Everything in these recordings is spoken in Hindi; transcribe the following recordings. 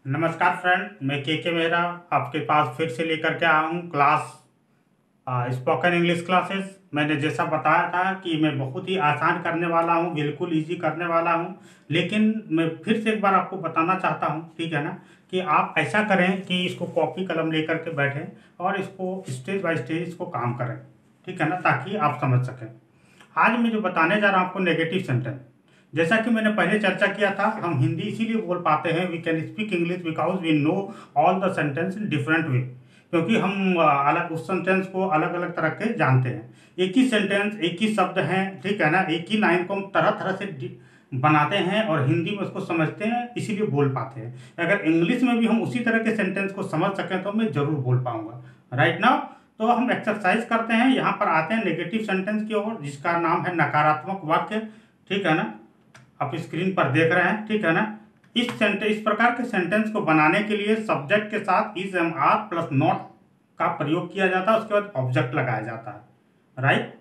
नमस्कार फ्रेंड, मैं के मेहरा आपके पास फिर से लेकर के आया हूँ क्लास स्पोकन इंग्लिश क्लासेस। मैंने जैसा बताया था कि मैं बहुत ही आसान करने वाला हूँ, बिल्कुल इजी करने वाला हूँ। लेकिन मैं फिर से एक बार आपको बताना चाहता हूँ, ठीक है ना, कि आप ऐसा करें कि इसको कॉपी कलम लेकर के बैठें और इसको स्टेज बाय स्टेज इसको काम करें, ठीक है ना, ताकि आप समझ सकें। आज मैं जो बताने जा रहा हूँ आपको नेगेटिव सेंटेंस। जैसा कि मैंने पहले चर्चा किया था, हम हिंदी इसीलिए बोल पाते हैं, we can speak English because we know all the sentence in different way. क्योंकि हम अलग उस सेंटेंस को अलग अलग तरह के जानते हैं। एक ही सेंटेंस, एक ही शब्द हैं, ठीक है ना, एक ही लाइन को हम तरह तरह से बनाते हैं और हिंदी में उसको समझते हैं, इसीलिए बोल पाते हैं। अगर इंग्लिश में भी हम उसी तरह के सेंटेंस को समझ सकें तो मैं जरूर बोल पाऊंगा। राइट नाउ, तो हम एक्सरसाइज करते हैं, यहाँ पर आते हैं नेगेटिव सेंटेंस की ओर, जिसका नाम है नकारात्मक वाक्य। ठीक है ना, आप स्क्रीन पर देख रहे हैं, ठीक है ना। इस प्रकार के सेंटेंस को बनाने के लिए सब्जेक्ट के साथ is am are plus not का प्रयोग किया जाता है, उसके बाद ऑब्जेक्ट लगाया जाता है। राइट,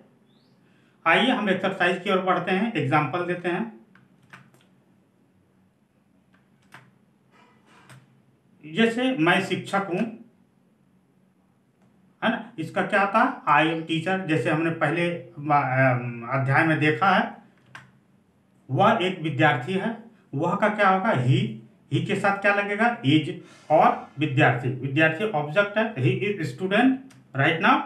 आइए हम एक्सरसाइज की ओर बढ़ते हैं, एग्जाम्पल देते हैं। जैसे मैं शिक्षक हूं, है ना, इसका क्या था, आई एम टीचर। जैसे हमने पहले अध्याय में देखा है, वह एक विद्यार्थी है, वह का क्या होगा, ही के साथ क्या लगेगा, इज, और विद्यार्थी, विद्यार्थी ऑब्जेक्ट है, he is student. Right now,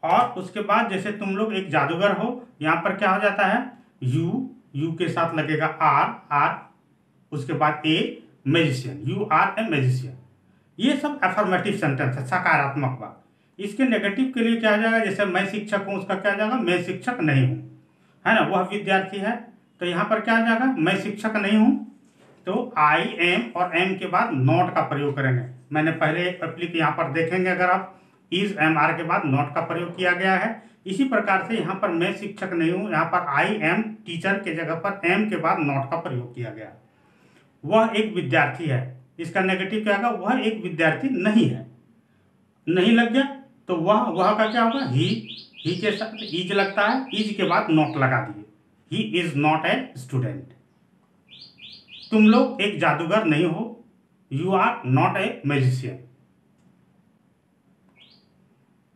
और उसके बाद जैसे तुम लोग एक जादूगर हो, यहां पर क्या हो जाता है, यू के साथ लगेगा आर, उसके बाद a, magician, you are a magician. ये सब एफर्मेटिव सेंटेंस है, सकारात्मक बात। इसके नेगेटिव के लिए क्या आ जाएगा, जैसे मैं शिक्षक हूं, उसका क्या आ जाएगा, मैं शिक्षक नहीं हूं, है ना, वह विद्यार्थी है, तो यहां पर क्या आ जाएगा, मैं शिक्षक नहीं हूं, तो आई एम और एम के बाद नॉट का प्रयोग करेंगे। मैंने पहले एप्लीक यहाँ पर देखेंगे, अगर आप इज एम आर के बाद नॉट का प्रयोग किया गया है। इसी प्रकार से यहाँ पर मैं शिक्षक नहीं हूं, यहाँ पर आई एम टीचर के जगह पर एम के बाद नॉट का प्रयोग किया गया। वह एक विद्यार्थी है, इसका नेगेटिव क्या होगा, वह एक विद्यार्थी नहीं है, नहीं लग गया, तो वह का क्या होगा, ही के साथ इज लगता है, इज के बाद नॉट लगा दिए, he is not a student. तुम लोग एक जादूगर नहीं हो, you are not a magician.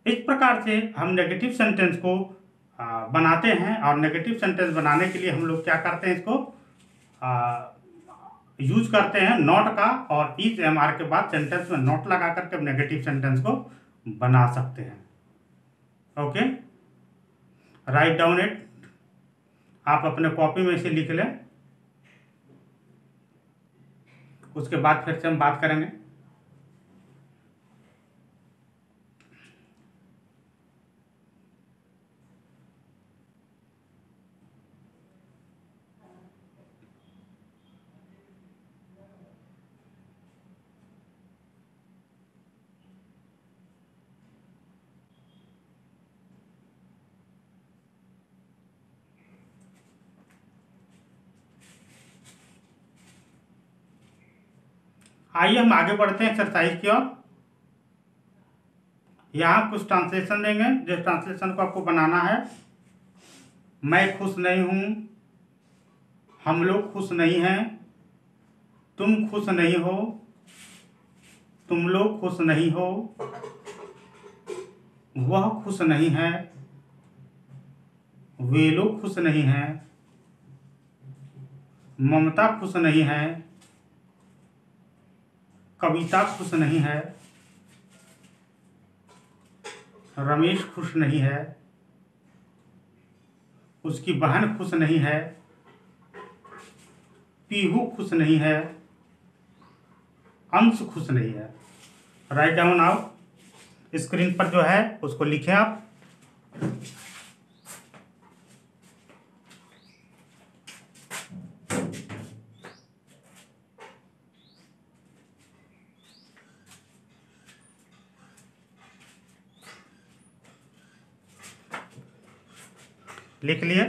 इस प्रकार से हम नेगेटिव सेंटेंस को बनाते हैं, और नेगेटिव सेंटेंस बनाने के लिए हम लोग क्या करते हैं, इसको यूज करते हैं नॉट का, और इज एम आर के बाद सेंटेंस में नॉट लगा करके हम नेगेटिव सेंटेंस को बना सकते हैं। ओके, राइट डाउन इट, आप अपने कॉपी में इसे लिख लें, उसके बाद फिर से हम बात करेंगे। आइए हम आगे बढ़ते हैं एक्सरसाइज की ओर। यहाँ कुछ ट्रांसलेशन देंगे, जिस ट्रांसलेशन को आपको बनाना है। मैं खुश नहीं हूं, हम लोग खुश नहीं हैं, तुम खुश नहीं हो, तुम लोग खुश नहीं हो, वह खुश नहीं है, वे लोग खुश नहीं हैं, ममता खुश नहीं है, कविता खुश नहीं है, रमेश खुश नहीं है, उसकी बहन खुश नहीं है, पीहू खुश नहीं है, अंश खुश नहीं है। राइट डाउन आओ, स्क्रीन पर जो है उसको लिखें आप। लिख लिए,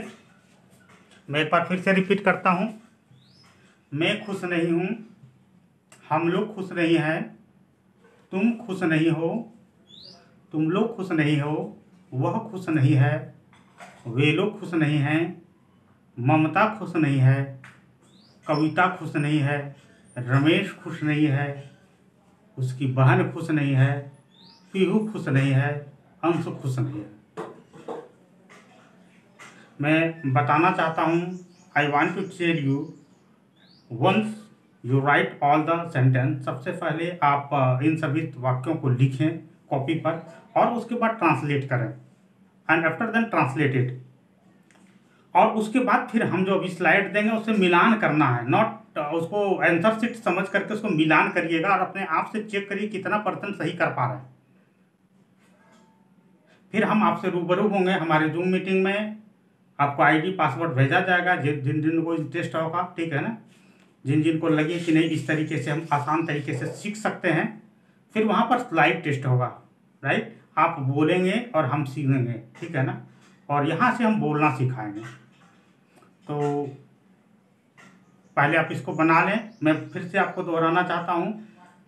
मैं एक बार फिर से रिपीट करता हूं। मैं खुश नहीं हूं, हम लोग खुश नहीं हैं, तुम खुश नहीं हो, तुम लोग खुश नहीं हो, वह खुश नहीं है, वे लोग खुश नहीं हैं, ममता खुश नहीं है, कविता खुश नहीं है, रमेश खुश नहीं है, उसकी बहन खुश नहीं है, पीहू खुश नहीं है, अंशु खुश नहीं है। मैं बताना चाहता हूँ, I want to tell you, once you write all the sentence, सबसे पहले आप इन सभी वाक्यों को लिखें कॉपी पर और उसके बाद ट्रांसलेट करें, एंड आफ्टर देन ट्रांसलेटेड। और उसके बाद फिर हम जो अभी स्लाइड देंगे उससे मिलान करना है, नॉट उसको आंसर शीट समझ करके उसको मिलान करिएगा और अपने आप से चेक करिए कितना परसेंट सही कर पा रहे हैं। फिर हम आपसे रूबरू होंगे हमारे जूम मीटिंग में, आपको आईडी पासवर्ड भेजा जाएगा जिन जिन को इंटरेस्ट होगा, ठीक है ना, जिन जिन को लगे कि नहीं इस तरीके से हम आसान तरीके से सीख सकते हैं। फिर वहाँ पर स्लाइड टेस्ट होगा, राइट, आप बोलेंगे और हम सीखेंगे, ठीक है ना, और यहाँ से हम बोलना सिखाएंगे। तो पहले आप इसको बना लें। मैं फिर से आपको दोहराना चाहता हूँ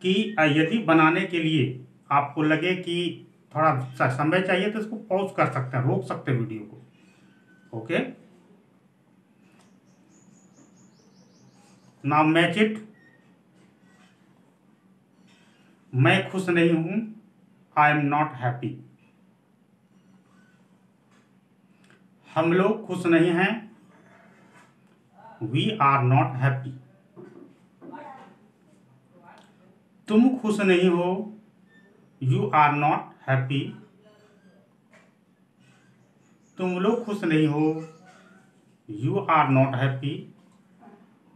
कि यदि बनाने के लिए आपको लगे कि थोड़ा सा समय चाहिए तो इसको पॉज कर सकते हैं, रोक सकते हैं वीडियो को। Okay, now match it. मैं खुश नहीं हूं, आई एम नॉट हैप्पी। हम लोग खुश नहीं हैं, वी आर नॉट हैप्पी। तुम खुश नहीं हो, यू आर नॉट हैप्पी। तुम लोग खुश नहीं हो, यू आर नॉट हैप्पी।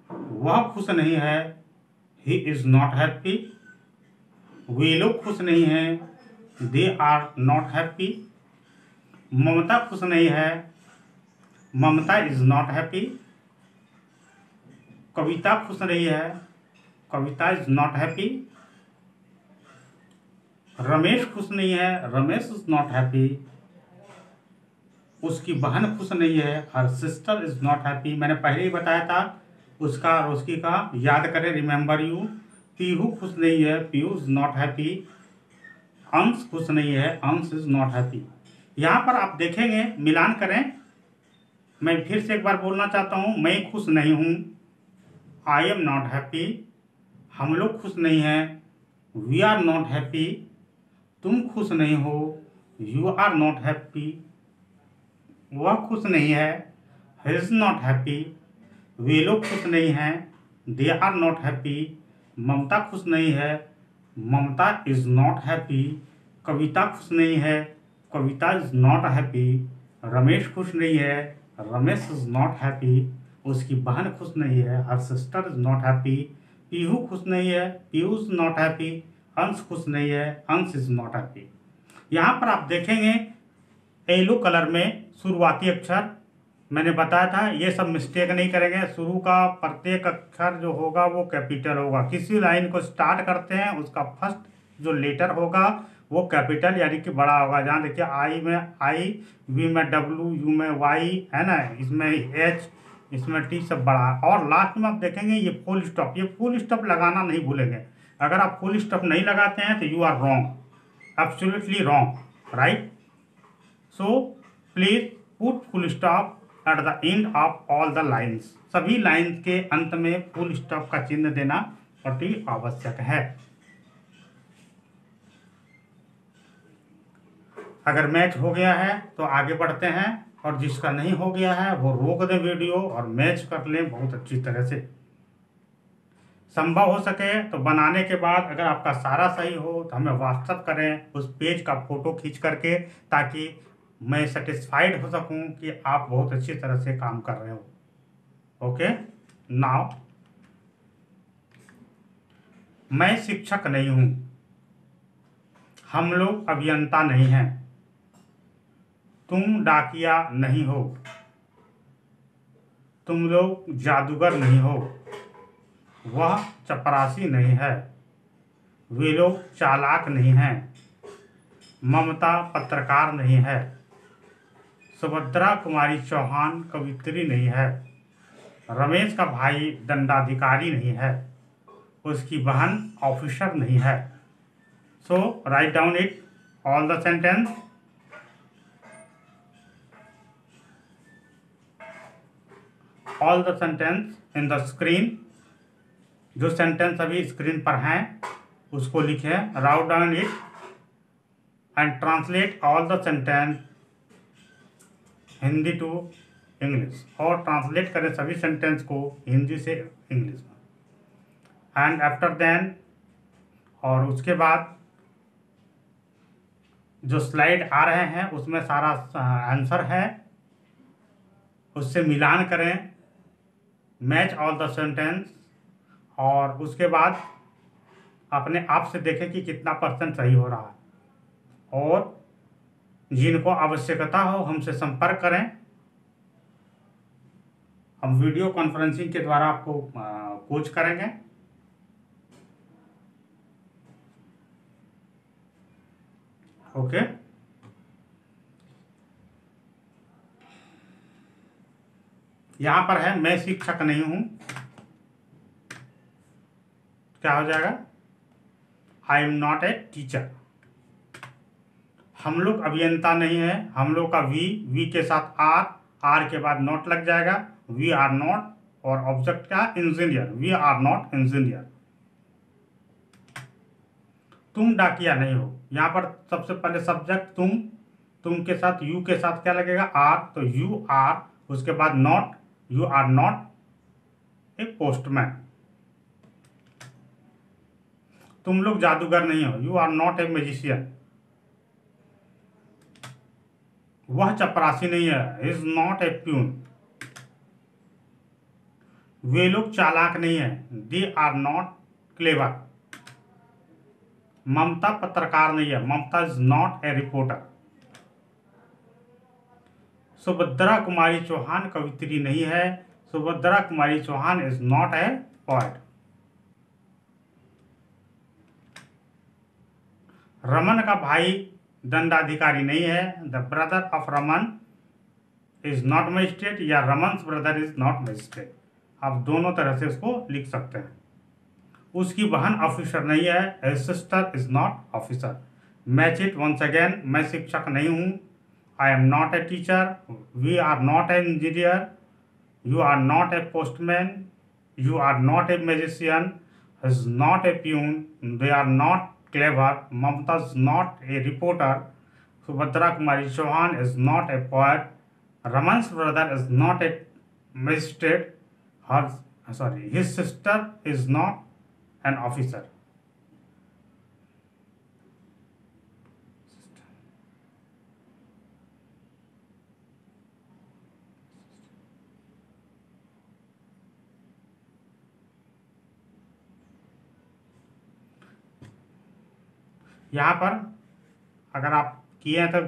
वह खुश नहीं है, ही इज नॉट हैप्पी। वे लोग खुश नहीं हैं, दे आर नॉट हैप्पी। ममता खुश नहीं है, ममता इज नॉट हैप्पी। कविता खुश नहीं है, कविता इज नॉट हैप्पी। रमेश खुश नहीं है, रमेश इज नॉट हैप्पी। उसकी बहन खुश नहीं है, her sister is not happy. मैंने पहले ही बताया था उसका और उसकी का, याद करें, रिमेंबर यू। पीहू खुश नहीं है, पीहू इज नॉट हैप्पी। अंश खुश नहीं है, अंश इज नॉट हैप्पी। यहाँ पर आप देखेंगे, मिलान करें। मैं फिर से एक बार बोलना चाहता हूँ, मैं खुश नहीं हूँ, आई एम नॉट हैप्पी। हम लोग खुश नहीं हैं, वी आर नॉट हैप्पी। तुम खुश नहीं हो, यू आर नॉट हैप्पी। वह खुश नहीं है, ही इज नॉट हैप्पी। वे लोग खुश नहीं हैं, दे आर नॉट हैप्पी। ममता खुश नहीं है, ममता इज नॉट हैप्पी। कविता खुश नहीं है, कविता इज नॉट हैप्पी। रमेश खुश नहीं है, रमेश इज नॉट हैप्पी। उसकी बहन खुश नहीं है, her sister is not happy. Pihu खुश नहीं है, पीहू इज नॉट हैप्पी। अंश खुश नहीं है, अंश इज नॉट हैप्पी। यहाँ पर आप देखेंगे येलो कलर में शुरुआती अक्षर, मैंने बताया था ये सब मिस्टेक नहीं करेंगे। शुरू का प्रत्येक अक्षर जो होगा वो कैपिटल होगा। किसी लाइन को स्टार्ट करते हैं उसका फर्स्ट जो लेटर होगा वो कैपिटल यानी कि बड़ा होगा। जहाँ देखिए आई में आई, वी में डब्ल्यू, यू में वाई, है ना, इसमें एच, इसमें टी, सब बड़ा है। और लास्ट में आप देखेंगे ये फुल स्टॉप, ये फुल स्टॉप लगाना नहीं भूलेंगे। अगर आप फुल स्टॉप नहीं लगाते हैं तो you are wrong, absolutely wrong, right. So please put full stop at the end of all the lines. सभी लाइन्स के अंत में फुल स्टॉप का चिन्ह देना अति आवश्यक है। अगर मैच हो गया है तो आगे बढ़ते हैं, और जिसका नहीं हो गया है वो रोक दें वीडियो और मैच कर लें बहुत अच्छी तरह से। संभव हो सके तो बनाने के बाद अगर आपका सारा सही हो तो हमें व्हाट्सअप करें उस पेज का फोटो खींच करके, ताकि मैं सेटिस्फाइड हो सकूं कि आप बहुत अच्छी तरह से काम कर रहे हो। ओके, नाउ मैं शिक्षक नहीं हूं, हम लोग अभियंता नहीं हैं। तुम डाकिया नहीं हो, तुम लोग जादूगर नहीं हो। वह चपरासी नहीं है, वे लोग चालाक नहीं हैं। ममता पत्रकार नहीं है, सुभद्रा कुमारी चौहान कवित्री नहीं है। रमेश का भाई दंडाधिकारी नहीं है, उसकी बहन ऑफिसर नहीं है। So write down it all the sentence. All the sentence in the screen. जो सेंटेंस अभी स्क्रीन पर हैं उसको लिखें, write down it and translate all the sentence Hindi to English, और ट्रांसलेट करें सभी सेंटेंस को हिंदी से इंग्लिश में। एंड आफ्टर देन, और उसके बाद जो स्लाइड आ रहे हैं उसमें सारा आंसर है, उससे मिलान करें, मैच ऑल द सेंटेंस, और उसके बाद अपने आप से देखें कि कितना % सही हो रहा है। और जिनको आवश्यकता हो हमसे संपर्क करें, हम वीडियो कॉन्फ्रेंसिंग के द्वारा आपको कोच करेंगे। ओके, यहां पर है मैं शिक्षक नहीं हूं, क्या हो जाएगा, आई एम नॉट ए टीचर। हम लोग अभियंता नहीं है, हम लोग का वी के साथ आर के बाद नॉट लग जाएगा, वी आर नॉट, और ऑब्जेक्ट क्या, engineer, we are not engineer. तुम डाकिया नहीं हो, यहां पर सबसे पहले सब्जेक्ट तुम के साथ यू के साथ क्या लगेगा, आर, तो यू आर, उसके बाद not, you are not a postman. तुम लोग जादूगर नहीं हो, you are not a magician. वह चपरासी नहीं है, इज नॉट ए प्यून। वे लोग चालाक नहीं है, they are not clever. Mamata पत्रकार नहीं है, Mamata is not a reporter. Subhadra Kumari Chauhan कवित्री नहीं है, Subhadra Kumari Chauhan is not a poet. Raman का भाई दंडाधिकारी नहीं है, the brother of Raman is not magistrate, या रमन्स ब्रदर इज नॉट मजिस्ट्रेट। आप दोनों तरह से उसको लिख सकते हैं। उसकी बहन ऑफिसर नहीं है, his sister is not officer. Match it once again, मैं शिक्षक नहीं हूँ, I am not a teacher, we are not a engineer, you are not a postman, you are not a magician, is not a peon, they are not clever, Mamata is not a reporter, Subhadra Kumari Chauhan is not a poet, Raman's brother is not a magistrate, his sister is not an officer. यहाँ पर अगर आप किए हैं तो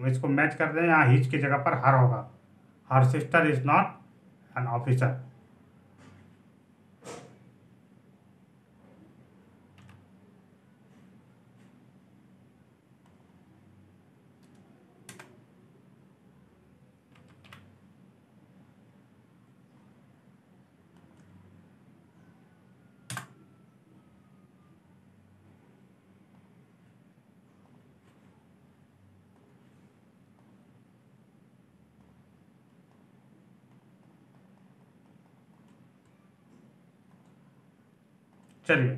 इसको मैच कर दें, यहाँ हिज की जगह पर हर होगा, her sister is not an officer. चलिए,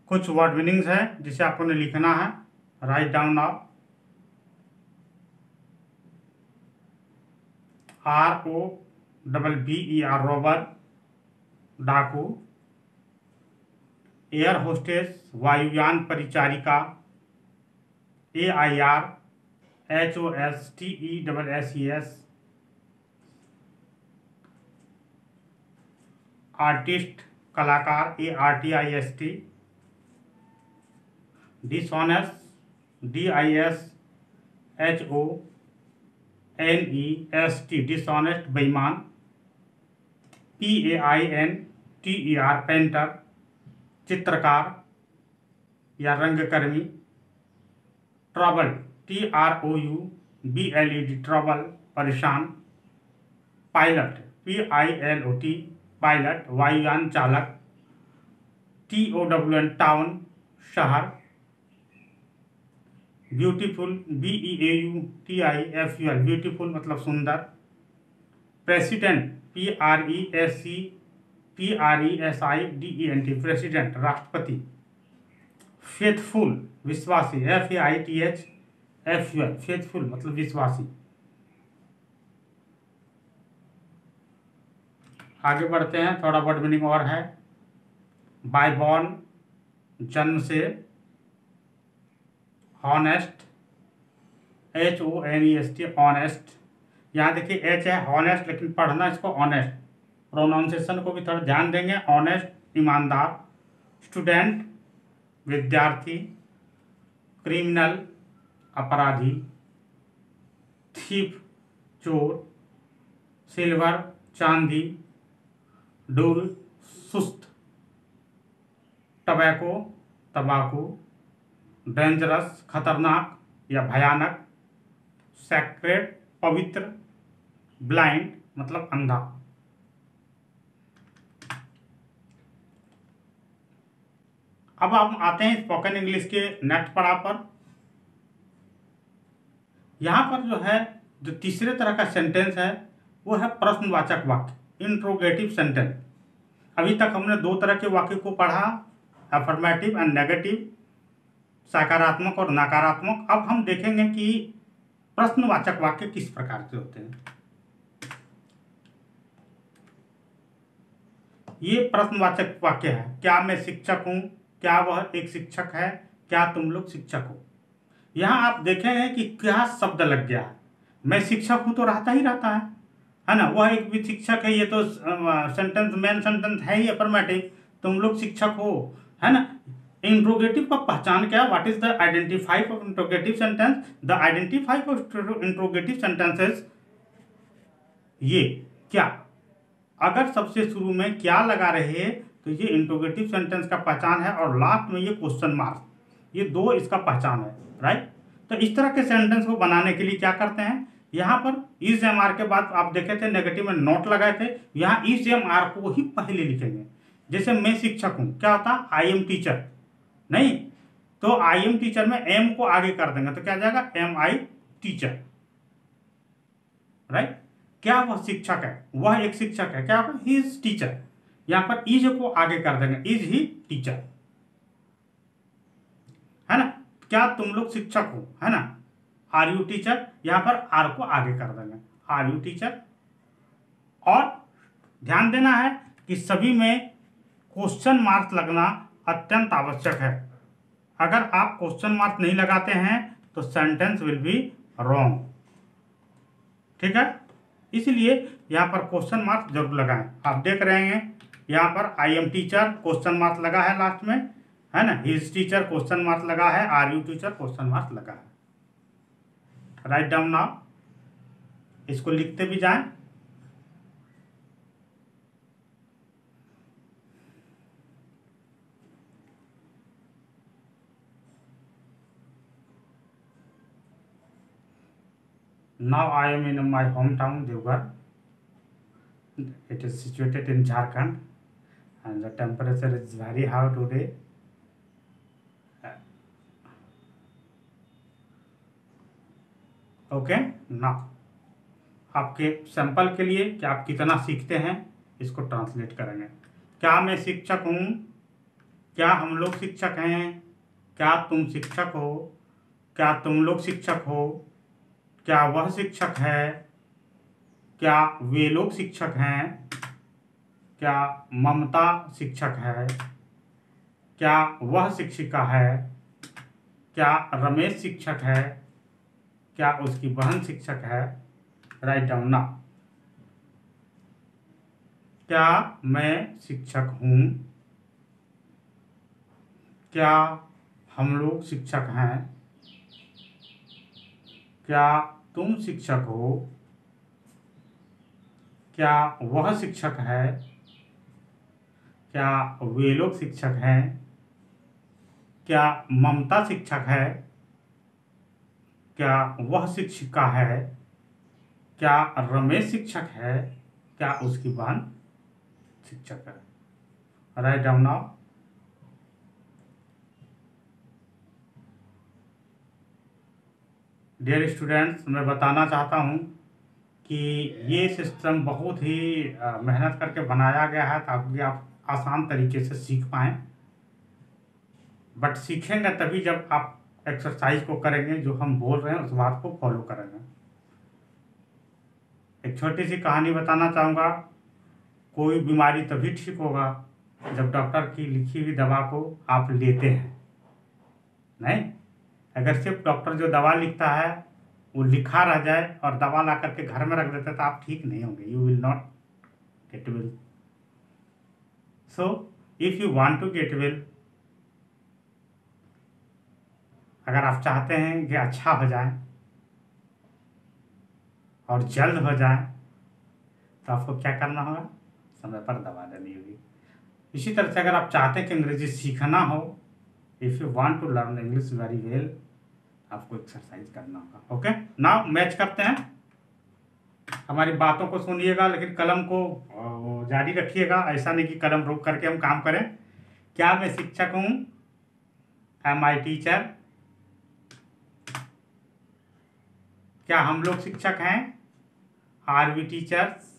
कुछ वर्ड मीनिंग्स है जिसे आपको ने लिखना है, write down now. ROBBER Rober, डाकू। एयर होस्टेस वायुयान परिचारिका, AIRHOSTESSES। आर्टिस्ट कलाकार, ARTIST। डिसऑनेस्ट DISHONEST डिसऑनेस्ट बेईमान। PAINTER पेंटर चित्रकार या रंगकर्मी। ट्रबल TROUBLED ट्रबल परेशान। पायलट PILOT पायलट वायुयान चालक। TOWN टाउन शहर। ब्यूटीफुल BEAUTIFUL ब्यूटीफुल मतलब सुंदर। प्रेसिडेंट PRESIDENT PRESIDENT प्रेसिडेंट राष्ट्रपति। फेथफुल विश्वासी, FAITHFUL फेथफुल मतलब विश्वासी। आगे बढ़ते हैं, थोड़ा वर्ड मीनिंग और है। बाय बॉर्न जन्म से, हॉनेस्ट HONEST ऑनेस्ट, यहाँ देखिए H है हॉनेस्ट लेकिन पढ़ना इसको ऑनेस्ट, प्रोनाउंसिएशन को भी थोड़ा ध्यान देंगे। ऑनेस्ट ईमानदार, स्टूडेंट विद्यार्थी, क्रिमिनल अपराधी, थीफ चोर, सिल्वर चांदी, डुल सुस्त, टबैको तंबाकू, डेंजरस खतरनाक या भयानक, सैक्रेड पवित्र, ब्लाइंड मतलब अंधा। अब हम आते हैं स्पोकन इंग्लिश के नेक्स्ट पड़ाव पर। यहां पर जो है, जो तीसरे तरह का सेंटेंस है वो है प्रश्नवाचक वाक्य, इंट्रोगेटिव सेंटेंस। अभी तक हमने दो तरह के वाक्य को पढ़ा, अफर्मेटिव एंड नेगेटिव, सकारात्मक और नकारात्मक। अब हम देखेंगे कि प्रश्नवाचक वाक्य किस प्रकार के होते हैं। ये प्रश्नवाचक वाक्य है। क्या मैं शिक्षक हूं? क्या वह एक शिक्षक है? क्या तुम लोग शिक्षक हो? यहां आप देखेंगे कि क्या शब्द लग गया है। मैं शिक्षक हूं तो रहता ही रहता है ना। वह एक भी शिक्षक है, ये तो सेंटेंस मेन सेंटेंस है ही अफर्मेटिव। तुम लोग शिक्षक हो, है ना। इंट्रोगेटिव का पहचान क्या? What is the identified of interrogative sentence? The identified of interrogative sentences, ये क्या, अगर सबसे शुरू में क्या लगा रहे तो ये इंट्रोगेटिव सेंटेंस का पहचान है, और लास्ट में ये क्वेश्चन मार्क, ये दो इसका पहचान है, राइट। तो इस तरह के सेंटेंस को बनाने के लिए क्या करते हैं, यहाँ पर इज एम आर के बाद आप देखे थे नेगेटिव में नोट लगाए थे, यहाँ इज एम आर को ही पहले लिखेंगे। जैसे मैं शिक्षक हूं, क्या होता? आई एम टीचर, नहीं तो आई एम टीचर में एम को आगे कर देंगे तो क्या आ जाएगा? M I teacher, right. क्या वह शिक्षक है? वह एक शिक्षक है, क्या होगा? ही इज टीचर। यहां पर इज को आगे कर देंगे, इज ही टीचर, है ना। क्या तुम लोग शिक्षक हो, है ना। आर यू टीचर, यहां पर आर को आगे कर देंगे, आर यू टीचर। और ध्यान देना है कि सभी में क्वेश्चन मार्क लगना अत्यंत आवश्यक है। अगर आप क्वेश्चन मार्क नहीं लगाते हैं तो सेंटेंस विल बी रॉन्ग, ठीक है। इसलिए यहां पर क्वेश्चन मार्क जरूर लगाएं। आप देख रहे हैं यहां पर I am teacher question mark लगा है लास्ट में, है ना। He is teacher question mark लगा है, are you teacher question mark लगा है। राइट डाउन नाउ, इसको लिखते भी जाएं। Now I am in my hometown Devgar. It is situated in Jharkhand, and the temperature is very high today. Okay ना, आपके सैंपल के लिए कि आप कितना सीखते हैं इसको ट्रांसलेट करेंगे। क्या मैं शिक्षक हूँ? क्या हम लोग शिक्षक हैं? क्या तुम शिक्षक हो? क्या तुम लोग शिक्षक हो? क्या वह शिक्षक है? क्या वे लोग शिक्षक हैं? क्या ममता शिक्षक है? क्या वह शिक्षिका है? क्या रमेश शिक्षक है? क्या उसकी बहन शिक्षक है? राइट डाउन ना। क्या मैं शिक्षक हूँ? क्या हम लोग शिक्षक हैं? क्या तुम शिक्षक हो? क्या वह शिक्षक है? क्या वे लोग शिक्षक हैं? क्या ममता शिक्षक है? क्या वह शिक्षिका है? क्या रमेश शिक्षक है? क्या उसकी बहन शिक्षक है? Write down now. Dear students, मैं बताना चाहता हूँ कि ये सिस्टम बहुत ही मेहनत करके बनाया गया है ताकि आप आसान तरीके से सीख पाएँ। बट सीखेंगे तभी जब आप एक्सरसाइज को करेंगे, जो हम बोल रहे हैं उस बात को फॉलो करेंगे। एक छोटी सी कहानी बताना चाहूँगा। कोई बीमारी तभी ठीक होगा जब डॉक्टर की लिखी हुई दवा को आप लेते हैं। नहीं, अगर सिर्फ डॉक्टर जो दवा लिखता है वो लिखा रह जाए और दवा ला करके घर में रख देते तो आप ठीक नहीं होंगे। You will not get well. So if you want to get well, अगर आप चाहते हैं कि अच्छा हो जाए और जल्द हो जाए, तो आपको क्या करना होगा? समय पर दवा लेनी होगी। इसी तरह से अगर आप चाहते हैं कि अंग्रेजी सीखना हो, if you want to learn English very well, आपको एक्सरसाइज करना होगा। ओके, नाउ मैच करते हैं। हमारी बातों को सुनिएगा लेकिन कलम को जारी रखिएगा। ऐसा नहीं कि कलम रोक करके हम काम करें। क्या मैं शिक्षक हूँ? Am I teacher? क्या हम लोग शिक्षक हैं? Are we teachers?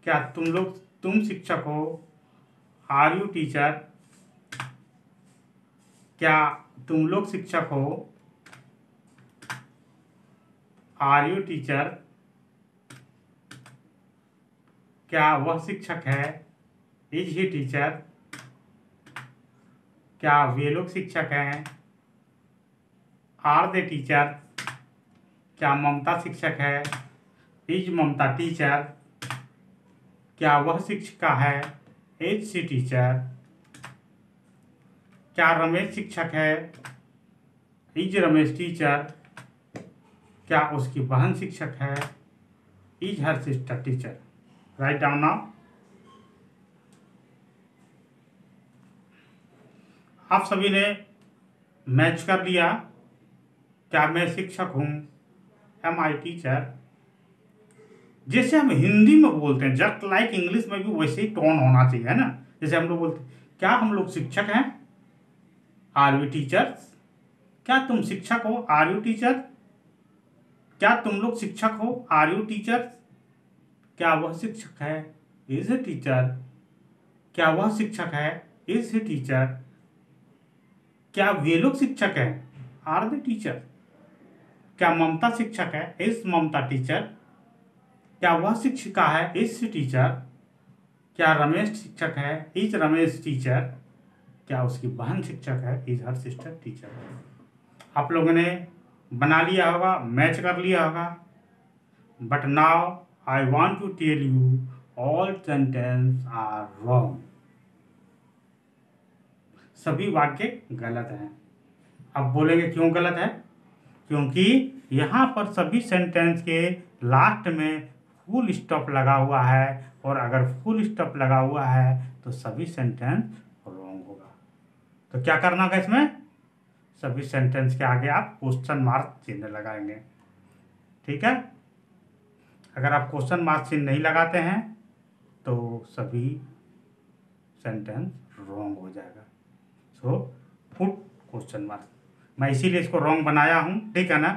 क्या तुम शिक्षक हो? Are you teacher? क्या तुम लोग शिक्षक हो? Are you teacher? क्या वह शिक्षक है? Is he teacher? क्या वे लोग शिक्षक हैं? Are they teacher? क्या ममता शिक्षक है? Is Mamata teacher? क्या वह शिक्षिका है? Is she teacher? क्या रमेश शिक्षक है? Is Ramesh teacher? क्या उसकी बहन शिक्षक है? Is her sister teacher? Right down now. आप सभी ने मैच कर लिया। क्या मैं शिक्षक हूँ? Am I teacher? जैसे हम हिंदी में बोलते हैं, जस्ट लाइक इंग्लिश में भी वैसे ही टोन होना चाहिए, है ना। जैसे हम लोग बोलते हैं, क्या हम लोग शिक्षक हैं? Are we teachers? क्या तुम शिक्षक हो? Are you teacher? क्या तुम लोग शिक्षक हो? Are you teachers? क्या वह शिक्षक है? Is a teacher? क्या वह शिक्षक है? Is a teacher? क्या वे लोग शिक्षक हैं? Are the teacher? क्या ममता शिक्षक है? Is Mamata teacher? क्या वह शिक्षिका है? Is teacher? क्या रमेश शिक्षक है? Is Ramesh teacher? क्या उसकी बहन शिक्षक है? Is her sister teacher? आप लोगों ने बना लिया होगा, मैच कर लिया होगा। But now I want to tell you all sentence are wrong. सभी वाक्य गलत हैं। अब बोलेंगे क्यों गलत है? क्योंकि यहाँ पर सभी सेंटेंस के लास्ट में फुल स्टॉप लगा हुआ है, और अगर फुल स्टॉप लगा हुआ है तो सभी सेंटेंस रॉन्ग होगा। तो क्या करना होगा इसमें? सभी सेंटेंस के आगे आप क्वेश्चन मार्क चिन्ह लगाएंगे। ठीक है। अगर आप क्वेश्चन मार्क चिन्ह नहीं लगाते हैं तो सभी सेंटेंस रॉन्ग हो जाएगा। So put question mark. मैं इसीलिए इसको रॉन्ग बनाया हूँ, ठीक है ना,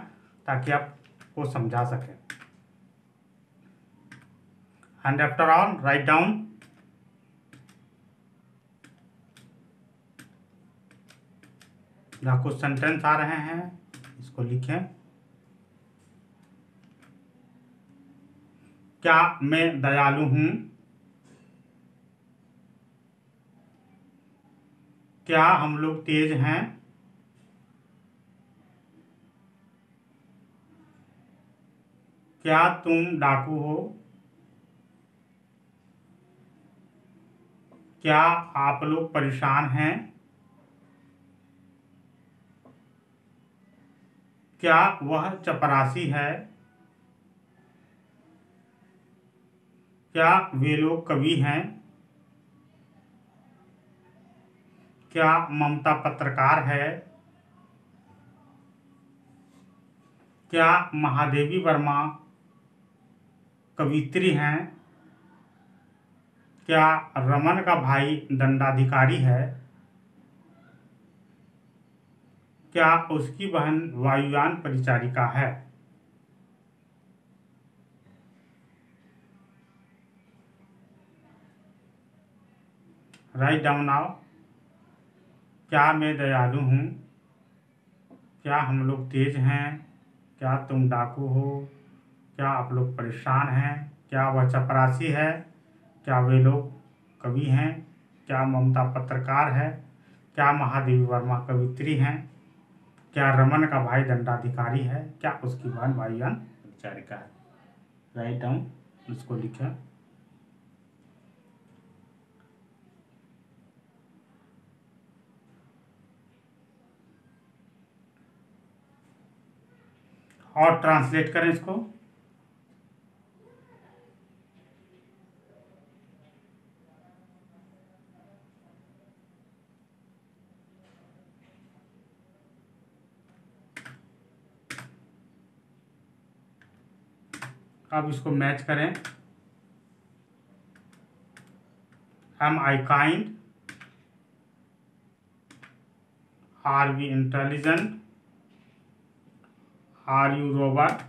ताकि आपको समझा सके। And after all write down. जहाँ कुछ सेंटेंस आ रहे हैं इसको लिखें। क्या मैं दयालु हूँ? क्या हम लोग तेज हैं? क्या तुम डाकू हो? क्या आप लोग परेशान हैं? क्या वह चपरासी है? क्या वे लोग कवि हैं? क्या ममता पत्रकार है? क्या महादेवी वर्मा कवित्री हैं? क्या रमन का भाई दंडाधिकारी है? क्या उसकी बहन वायुयान परिचारिका है? Write down now. क्या मैं दयालु हूँ? क्या हम लोग तेज हैं? क्या तुम डाकू हो? क्या आप लोग परेशान हैं? क्या वह चपरासी है? क्या वे लोग कवि हैं? क्या ममता पत्रकार है? क्या महादेवी वर्मा कवित्री हैं? क्या रमन का भाई दंडाधिकारी है? क्या उसकी बहन वायुयान परिचारिका है? राइट डाउन, उसको लिखें। और ट्रांसलेट करें इसको। अब इसको मैच करें। Am I kind? Are we intelligent? Are you robot?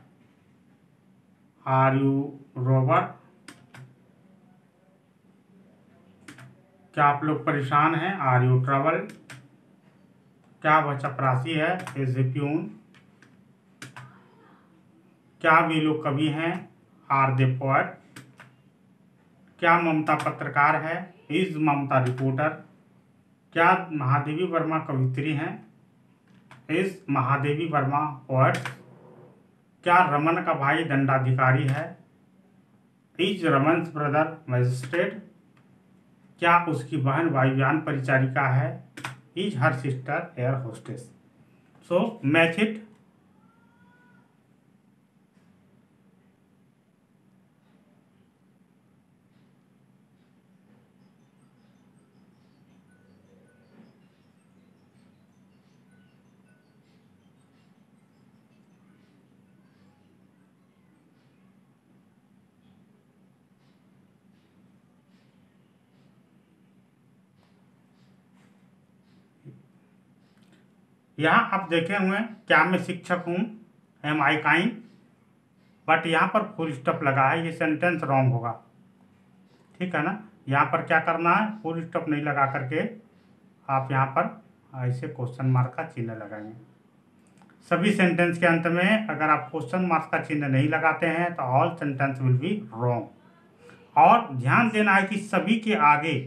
Are you robot? क्या आप लोग परेशान हैं? Are you trouble? क्या वह चपरासी है? Is a peon? क्या वे लोग कवि हैं? Are they poet? क्या ममता पत्रकार है? Is Mamata reporter? क्या महादेवी वर्मा कवित्री हैं? Is Mahadevi Verma poet? क्या रमन का भाई दंडाधिकारी है? Is Raman brother magistrate? क्या उसकी बहन वायुयान परिचारिका है? Is her sister air hostess? So match it. यहाँ आप देखे हुए हैं, क्या मैं शिक्षक हूँ? Am I kind? बट यहाँ पर फुल स्टॉप लगा है, ये सेंटेंस रॉन्ग होगा। ठीक है ना? यहाँ पर क्या करना है, फुल स्टॉप नहीं लगा करके आप यहाँ पर ऐसे क्वेश्चन मार्क का चिन्ह लगाएंगे। सभी सेंटेंस के अंत में अगर आप क्वेश्चन मार्क का चिन्ह नहीं लगाते हैं तो all sentence will be wrong. और ध्यान देना है कि सभी के आगे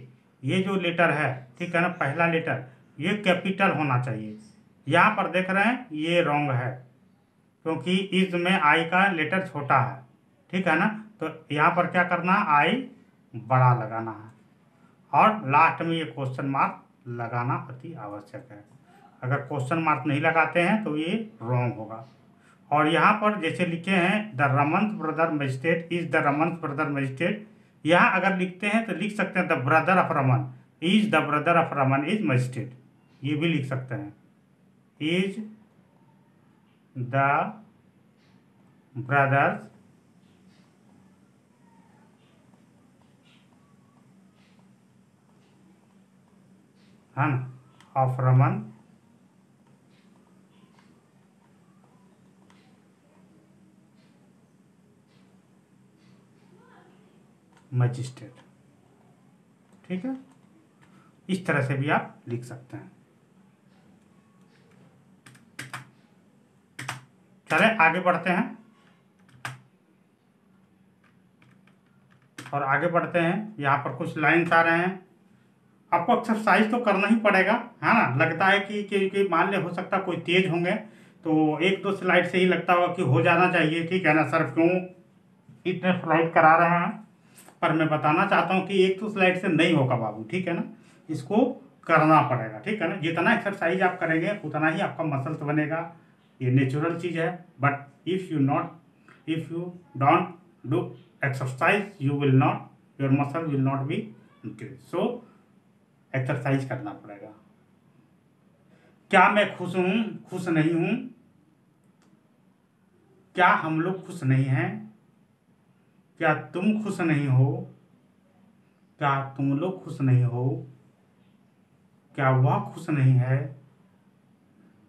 ये जो लेटर है, ठीक है ना, पहला लेटर ये कैपिटल होना चाहिए। यहाँ पर देख रहे हैं ये रॉन्ग है, क्योंकि इस में आई का लेटर छोटा है। ठीक है ना? तो यहाँ पर क्या करना है, आई बड़ा लगाना है और लास्ट में ये क्वेश्चन मार्क लगाना अति आवश्यक है। अगर क्वेश्चन मार्क नहीं लगाते हैं तो ये रॉन्ग होगा। और यहाँ पर जैसे लिखे हैं the Raman brother magistrate is the Raman brother magistrate, यहाँ अगर लिखते हैं तो लिख सकते हैं the brother of Raman is the brother of Raman is magistrate, ये भी लिख सकते हैं। इज द ब्रदर्स है ना ऑफ रमन मजिस्ट्रेट। ठीक है, इस तरह से भी आप लिख सकते हैं। चले आगे बढ़ते हैं और आगे बढ़ते हैं। यहाँ पर कुछ लाइन्स आ रहे हैं, आपको एक्सरसाइज तो करना ही पड़ेगा, है ना। लगता है कि मान ले हो सकता कोई तेज होंगे तो एक दो स्लाइड से ही लगता होगा कि हो जाना चाहिए। ठीक है ना सर, क्यों इतने स्लाइड करा रहे हैं, पर मैं बताना चाहता हूँ कि एक दो स्लाइड से नहीं होगा बाबू। ठीक है ना, इसको करना पड़ेगा। ठीक है ना, जितना एक्सरसाइज आप करेंगे उतना ही आपका मसल्स बनेगा, ये नेचुरल चीज़ है। But if you don't do exercise you will not, your muscle will not be increase. So exercise करना पड़ेगा। क्या मैं खुश हूँ? खुश नहीं हूँ। क्या हम लोग खुश नहीं हैं? क्या तुम खुश नहीं हो? क्या तुम लोग खुश नहीं हो? क्या वह खुश नहीं है?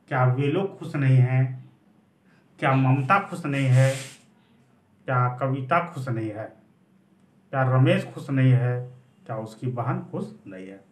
क्या वे लोग खुश नहीं हैं? क्या ममता खुश नहीं है? क्या कविता खुश नहीं है? क्या रमेश खुश नहीं है? क्या उसकी बहन खुश नहीं है?